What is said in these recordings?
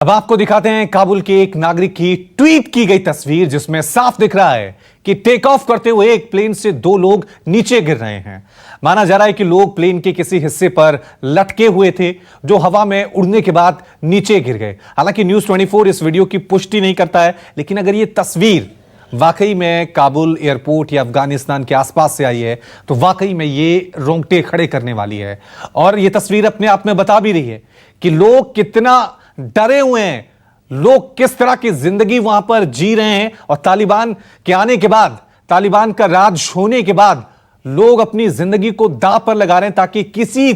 अब आपको दिखाते हैं काबुल के एक नागरिक की ट्वीट की गई तस्वीर, जिसमें साफ दिख रहा है कि टेक ऑफ करते हुए एक प्लेन से दो लोग नीचे गिर रहे हैं। माना जा रहा है कि लोग प्लेन के किसी हिस्से पर लटके हुए थे जो हवा में उड़ने के बाद नीचे गिर गए। हालांकि न्यूज़ 24 इस वीडियो की पुष्टि नहीं करता है, लेकिन अगर यह तस्वीर वाकई में काबुल एयरपोर्ट या अफगानिस्तान के आसपास से आई है तो वाकई में ये रोंगटे खड़े करने वाली है। और यह तस्वीर अपने आप में बता भी रही है कि लोग कितना डरे हुए हैं, लोग किस तरह की जिंदगी वहां पर जी रहे हैं। और तालिबान के आने के बाद, तालिबान का राज होने के बाद लोग अपनी जिंदगी को दांव पर लगा रहे हैं ताकि किसी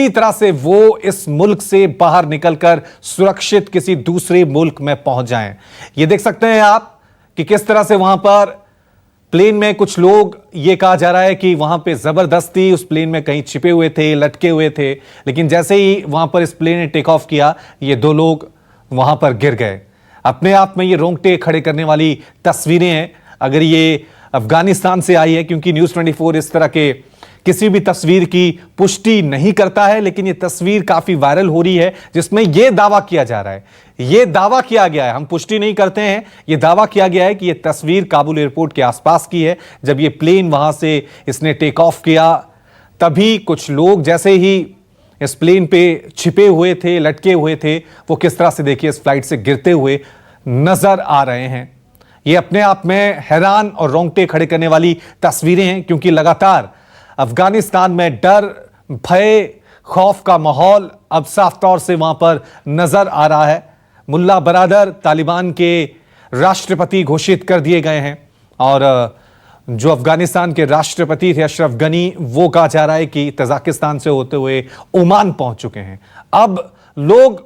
तरह से वो इस मुल्क से बाहर निकलकर सुरक्षित किसी दूसरे मुल्क में पहुंच जाएं। ये देख सकते हैं आप कि किस तरह से वहां पर प्लेन में कुछ लोग, ये कहा जा रहा है कि वहां पे जबरदस्ती उस प्लेन में कहीं छिपे हुए थे, लटके हुए थे, लेकिन जैसे ही वहां पर इस प्लेन ने टेक ऑफ किया ये दो लोग वहां पर गिर गए। अपने आप में ये रोंगटे खड़े करने वाली तस्वीरें हैं। अगर ये अफगानिस्तान से आई है, क्योंकि न्यूज़ 24 इस तरह के किसी भी तस्वीर की पुष्टि नहीं करता है, लेकिन यह तस्वीर काफी वायरल हो रही है जिसमें यह दावा किया जा रहा है, यह दावा किया गया है, हम पुष्टि नहीं करते हैं, यह दावा किया गया है कि यह तस्वीर काबुल एयरपोर्ट के आसपास की है। जब यह प्लेन वहां से इसने टेक ऑफ किया तभी कुछ लोग जैसे ही इस प्लेन पे छिपे हुए थे, लटके हुए थे, वो किस तरह से देखिए इस फ्लाइट से गिरते हुए नजर आ रहे हैं। ये अपने आप में हैरान और रोंगटे खड़े करने वाली तस्वीरें हैं, क्योंकि लगातार अफगानिस्तान में डर, भय, खौफ का माहौल अब साफ तौर से वहां पर नजर आ रहा है। मुल्ला बरादर तालिबान के राष्ट्रपति घोषित कर दिए गए हैं और जो अफगानिस्तान के राष्ट्रपति थे अशरफ गनी, वो कहा जा रहा है कि तजाकिस्तान से होते हुए ओमान पहुंच चुके हैं। अब लोग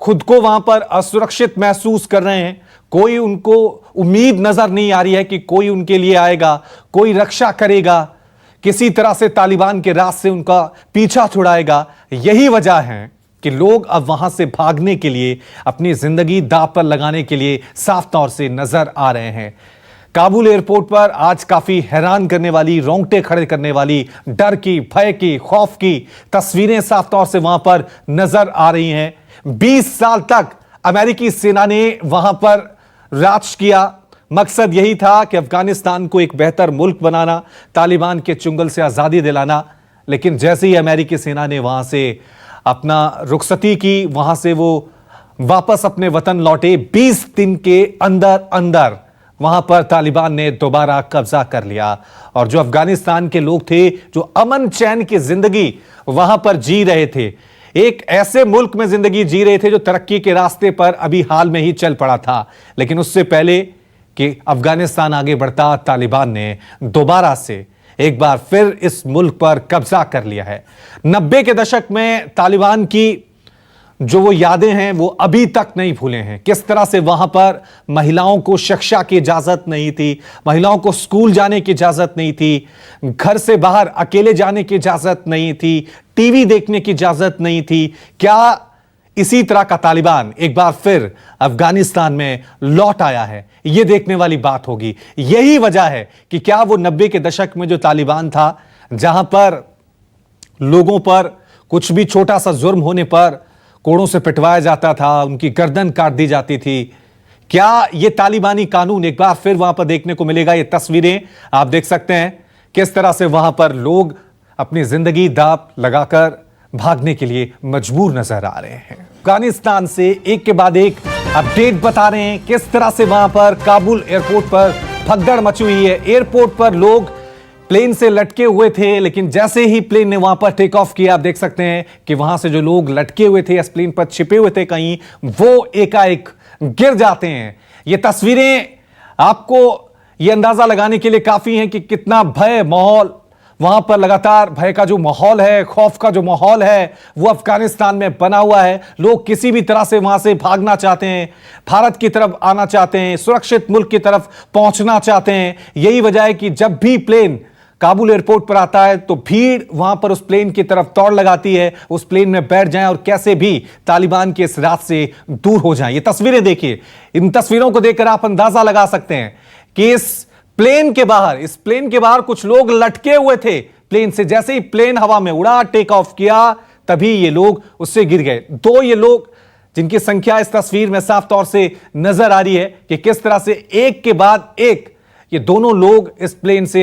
खुद को वहां पर असुरक्षित महसूस कर रहे हैं। कोई उनको उम्मीद नजर नहीं आ रही है कि कोई उनके लिए आएगा, कोई रक्षा करेगा, किसी तरह से तालिबान के राज से उनका पीछा छुड़ाएगा। यही वजह है कि लोग अब वहां से भागने के लिए, अपनी जिंदगी दांव पर लगाने के लिए साफ तौर से नजर आ रहे हैं। काबुल एयरपोर्ट पर आज काफी हैरान करने वाली, रोंगटे खड़े करने वाली, डर की, भय की, खौफ की तस्वीरें साफ तौर से वहां पर नजर आ रही हैं। 20 साल तक अमेरिकी सेना ने वहां पर राज किया। मकसद यही था कि अफगानिस्तान को एक बेहतर मुल्क बनाना, तालिबान के चुंगल से आजादी दिलाना। लेकिन जैसे ही अमेरिकी सेना ने वहां से अपना रुखसती की, वहां से वो वापस अपने वतन लौटे, 20 दिन के अंदर अंदर वहां पर तालिबान ने दोबारा कब्जा कर लिया। और जो अफगानिस्तान के लोग थे जो अमन चैन की जिंदगी वहां पर जी रहे थे, एक ऐसे मुल्क में जिंदगी जी रहे थे जो तरक्की के रास्ते पर अभी हाल में ही चल पड़ा था, लेकिन उससे पहले कि अफगानिस्तान आगे बढ़ता, तालिबान ने दोबारा से एक बार फिर इस मुल्क पर कब्जा कर लिया है। 90 के दशक में तालिबान की जो वो यादें हैं वो अभी तक नहीं भूले हैं। किस तरह से वहां पर महिलाओं को शिक्षा की इजाजत नहीं थी, महिलाओं को स्कूल जाने की इजाजत नहीं थी, घर से बाहर अकेले जाने की इजाजत नहीं थी, टीवी देखने की इजाजत नहीं थी। क्या इसी तरह का तालिबान एक बार फिर अफगानिस्तान में लौट आया है? यह देखने वाली बात होगी। यही वजह है कि क्या वो 90 के दशक में जो तालिबान था, जहां पर लोगों पर कुछ भी छोटा सा जुर्म होने पर कोड़ों से पिटवाया जाता था, उनकी गर्दन काट दी जाती थी, क्या यह तालिबानी कानून एक बार फिर वहां पर देखने को मिलेगा? ये तस्वीरें आप देख सकते हैं किस तरह से वहां पर लोग अपनी जिंदगी दांव लगाकर भागने के लिए मजबूर नजर आ रहे हैं। अफगानिस्तान से एक के बाद एक अपडेट बता रहे हैं किस तरह से वहां पर काबुल एयरपोर्ट पर भगदड़ मची हुई है। एयरपोर्ट पर लोग प्लेन से लटके हुए थे, लेकिन जैसे ही प्लेन ने वहां पर टेक ऑफ किया, आप देख सकते हैं कि वहां से जो लोग लटके हुए थे, इस प्लेन पर छिपे हुए थे कहीं, वो एकाएक गिर जाते हैं। ये तस्वीरें आपको ये अंदाजा लगाने के लिए काफी हैं कि कितना भय माहौल वहां पर, लगातार भय का जो माहौल है, खौफ का जो माहौल है, वो अफगानिस्तान में बना हुआ है। लोग किसी भी तरह से वहां से भागना चाहते हैं, भारत की तरफ आना चाहते हैं, सुरक्षित मुल्क की तरफ पहुंचना चाहते हैं। यही वजह है कि जब भी प्लेन काबुल एयरपोर्ट पर आता है तो भीड़ वहां पर उस प्लेन की तरफ दौड़ लगाती है, उस प्लेन में बैठ जाएं और कैसे भी तालिबान के इस राज से दूर हो जाएं। ये तस्वीरें देखिए, इन तस्वीरों को देखकर आप अंदाजा लगा सकते हैं कि इस प्लेन के बाहर कुछ लोग लटके हुए थे प्लेन से। जैसे ही प्लेन हवा में उड़ा, टेक ऑफ किया, तभी ये लोग उससे गिर गए। दो ये लोग जिनकी संख्या इस तस्वीर में साफ तौर से नजर आ रही है कि किस तरह से एक के बाद एक ये दोनों लोग इस प्लेन से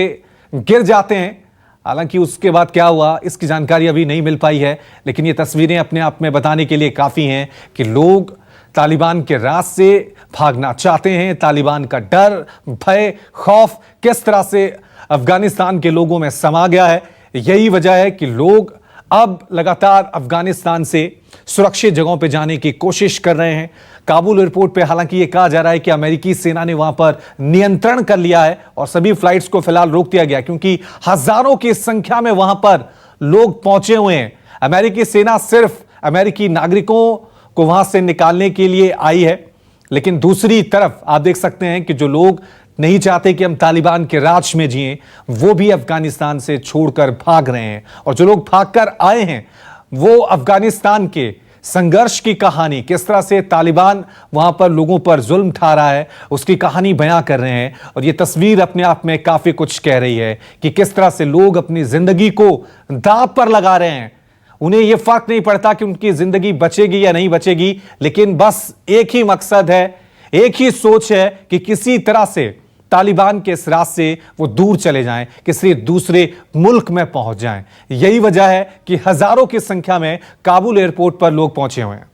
गिर जाते हैं। हालांकि उसके बाद क्या हुआ इसकी जानकारी अभी नहीं मिल पाई है, लेकिन ये तस्वीरें अपने आप में बताने के लिए काफी हैं कि लोग तालिबान के राज से भागना चाहते हैं। तालिबान का डर, भय, खौफ किस तरह से अफगानिस्तान के लोगों में समा गया है। यही वजह है कि लोग अब लगातार अफगानिस्तान से सुरक्षित जगहों पर जाने की कोशिश कर रहे हैं। काबुल एयरपोर्ट पे हालांकि यह कहा जा रहा है कि अमेरिकी सेना ने वहां पर नियंत्रण कर लिया है और सभी फ्लाइट्स को फिलहाल रोक दिया गया, क्योंकि हजारों की संख्या में वहां पर लोग पहुंचे हुए हैं। अमेरिकी सेना सिर्फ अमेरिकी नागरिकों को वहां से निकालने के लिए आई है, लेकिन दूसरी तरफ आप देख सकते हैं कि जो लोग नहीं चाहते कि हम तालिबान के राज में जिएं, वो भी अफगानिस्तान से छोड़कर भाग रहे हैं। और जो लोग भागकर आए हैं वो अफगानिस्तान के संघर्ष की कहानी, किस तरह से तालिबान वहां पर लोगों पर जुल्म ढा रहा है, उसकी कहानी बयां कर रहे हैं। और यह तस्वीर अपने आप में काफी कुछ कह रही है कि किस तरह से लोग अपनी जिंदगी को दांव पर लगा रहे हैं। उन्हें यह फर्क नहीं पड़ता कि उनकी जिंदगी बचेगी या नहीं बचेगी, लेकिन बस एक ही मकसद है, एक ही सोच है कि किसी तरह से तालिबान के इस राज से वो दूर चले जाएं, किसी दूसरे मुल्क में पहुंच जाएं। यही वजह है कि हजारों की संख्या में काबुल एयरपोर्ट पर लोग पहुंचे हुए हैं।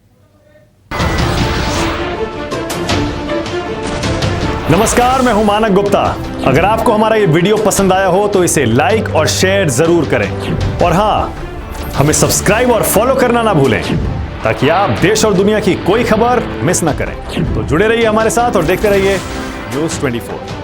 नमस्कार, मैं हूं मानक गुप्ता। अगर आपको हमारा ये वीडियो पसंद आया हो तो इसे लाइक और शेयर जरूर करें, और हां, हमें सब्सक्राइब और फॉलो करना ना भूलें ताकि आप देश और दुनिया की कोई खबर मिस ना करें। तो जुड़े रहिए हमारे साथ और देखते रहिए न्यूज़ 24।